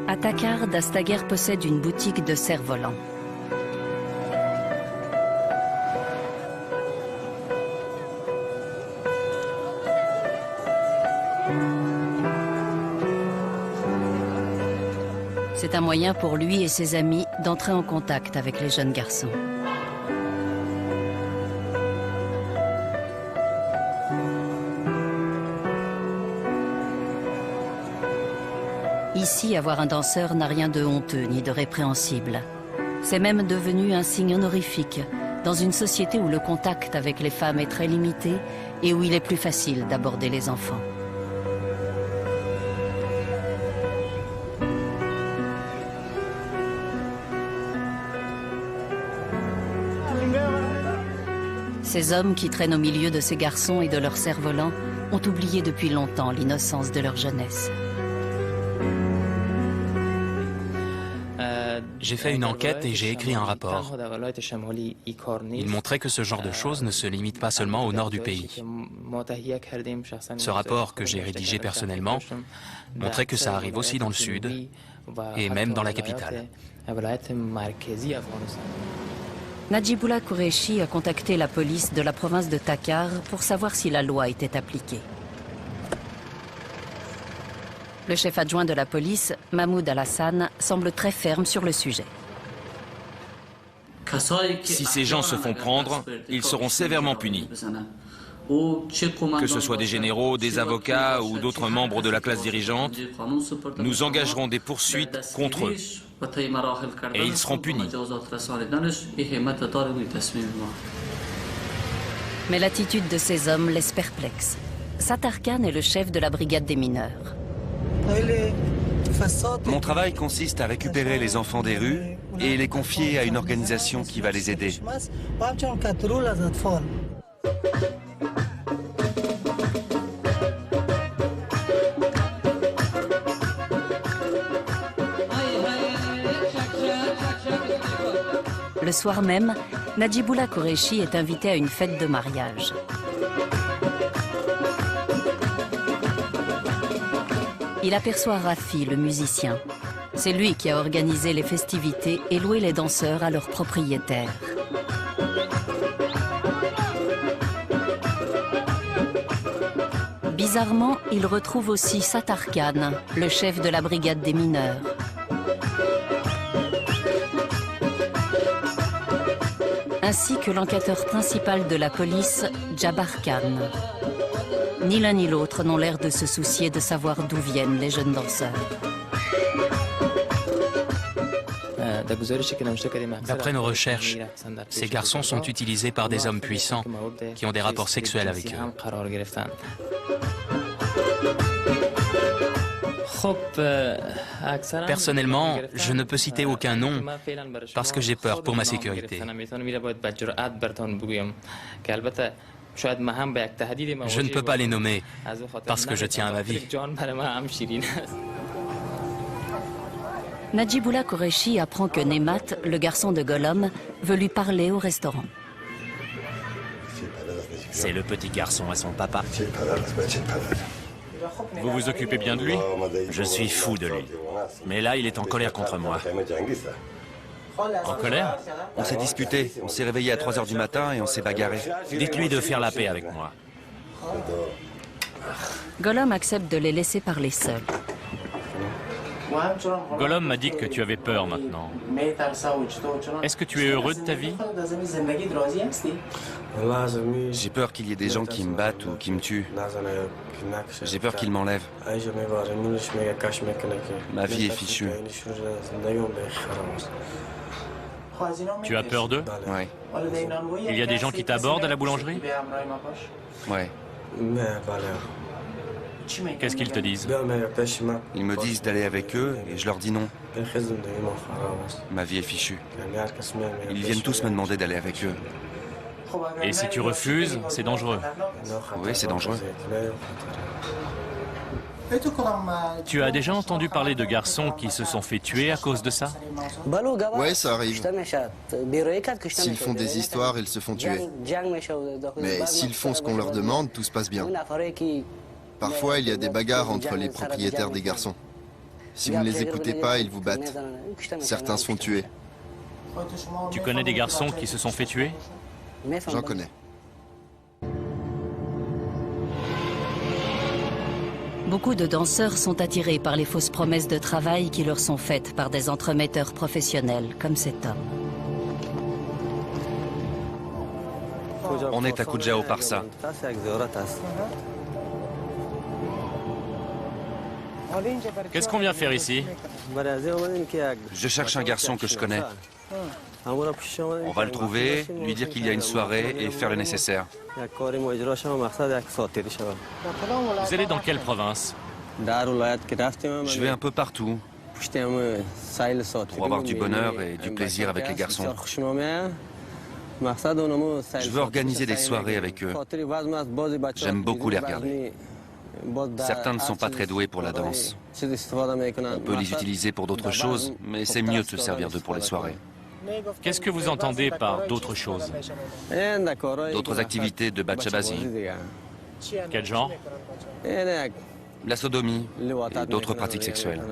À Takkar, Dastaguer possède une boutique de cerfs-volants. C'est un moyen pour lui et ses amis d'entrer en contact avec les jeunes garçons. Ici, avoir un danseur n'a rien de honteux ni de répréhensible. C'est même devenu un signe honorifique dans une société où le contact avec les femmes est très limité et où il est plus facile d'aborder les enfants. Ces hommes qui traînent au milieu de ces garçons et de leurs cerfs-volants ont oublié depuis longtemps l'innocence de leur jeunesse. J'ai fait une enquête et j'ai écrit un rapport. Il montrait que ce genre de choses ne se limite pas seulement au nord du pays. Ce rapport que j'ai rédigé personnellement montrait que ça arrive aussi dans le sud et même dans la capitale. Najibullah Qureshi a contacté la police de la province de Takkar pour savoir si la loi était appliquée. Le chef adjoint de la police, Mahmoud Al-Hassan, semble très ferme sur le sujet. Si ces gens se font prendre, ils seront sévèrement punis. Que ce soit des généraux, des avocats ou d'autres membres de la classe dirigeante, nous engagerons des poursuites contre eux. Et ils seront punis. Mais l'attitude de ces hommes laisse perplexe. Sattar Khan est le chef de la brigade des mineurs. Mon travail consiste à récupérer les enfants des rues et les confier à une organisation qui va les aider. Le soir même, Najibullah Qureshi est invité à une fête de mariage. Il aperçoit Rafi, le musicien. C'est lui qui a organisé les festivités et loué les danseurs à leurs propriétaires. Bizarrement, il retrouve aussi Sattar Khan, le chef de la brigade des mineurs. Ainsi que l'enquêteur principal de la police, Jabbar Khan. Ni l'un ni l'autre n'ont l'air de se soucier de savoir d'où viennent les jeunes danseurs. D'après nos recherches, ces garçons sont utilisés par des hommes puissants qui ont des rapports sexuels avec eux. Personnellement, je ne peux citer aucun nom parce que j'ai peur pour ma sécurité. Je ne peux pas les nommer parce que je tiens à ma vie. Najibullah Qureshi apprend que Nemat, le garçon de Golom, veut lui parler au restaurant. C'est le petit garçon à son papa. Vous vous occupez bien de lui? Je suis fou de lui. Mais là, il est en colère contre moi. En colère? On s'est disputé, on s'est réveillé à 3 h du matin et on s'est bagarré. Dites-lui de faire la paix avec moi. Golom accepte de les laisser parler seuls. Golom m'a dit que tu avais peur maintenant. Est-ce que tu es heureux de ta vie? J'ai peur qu'il y ait des gens qui me battent ou qui me tuent. J'ai peur qu'ils m'enlèvent. Ma vie est fichue. Tu as peur d'eux? Ouais. Il y a des gens qui t'abordent à la boulangerie? Ouais. Qu'est-ce qu'ils te disent? Ils me disent d'aller avec eux et je leur dis non. Ma vie est fichue. Ils viennent tous me demander d'aller avec eux. Et si tu refuses, c'est dangereux. Oui, c'est dangereux. Tu as déjà entendu parler de garçons qui se sont fait tuer à cause de ça? Ouais, ça arrive. S'ils font des histoires, ils se font tuer. Mais s'ils font ce qu'on leur demande, tout se passe bien. Parfois, il y a des bagarres entre les propriétaires des garçons. Si vous ne les écoutez pas, ils vous battent. Certains se font tuer. Tu connais des garçons qui se sont fait tuer? J'en connais. Beaucoup de danseurs sont attirés par les fausses promesses de travail qui leur sont faites par des entremetteurs professionnels, comme cet homme. On est à Kujao Parsa. Qu'est-ce qu'on vient faire ici? Je cherche un garçon que je connais. On va le trouver, lui dire qu'il y a une soirée et faire le nécessaire. Vous allez dans quelle province? Je vais un peu partout pour avoir du bonheur et du plaisir avec les garçons. Je veux organiser des soirées avec eux. J'aime beaucoup les regarder. Certains ne sont pas très doués pour la danse. On peut les utiliser pour d'autres choses, mais c'est mieux de se servir d'eux pour les soirées. Qu'est-ce que vous entendez par d'autres choses? D'autres activités de bachabazi, Quel genre? la sodomie et d'autres pratiques sexuelles.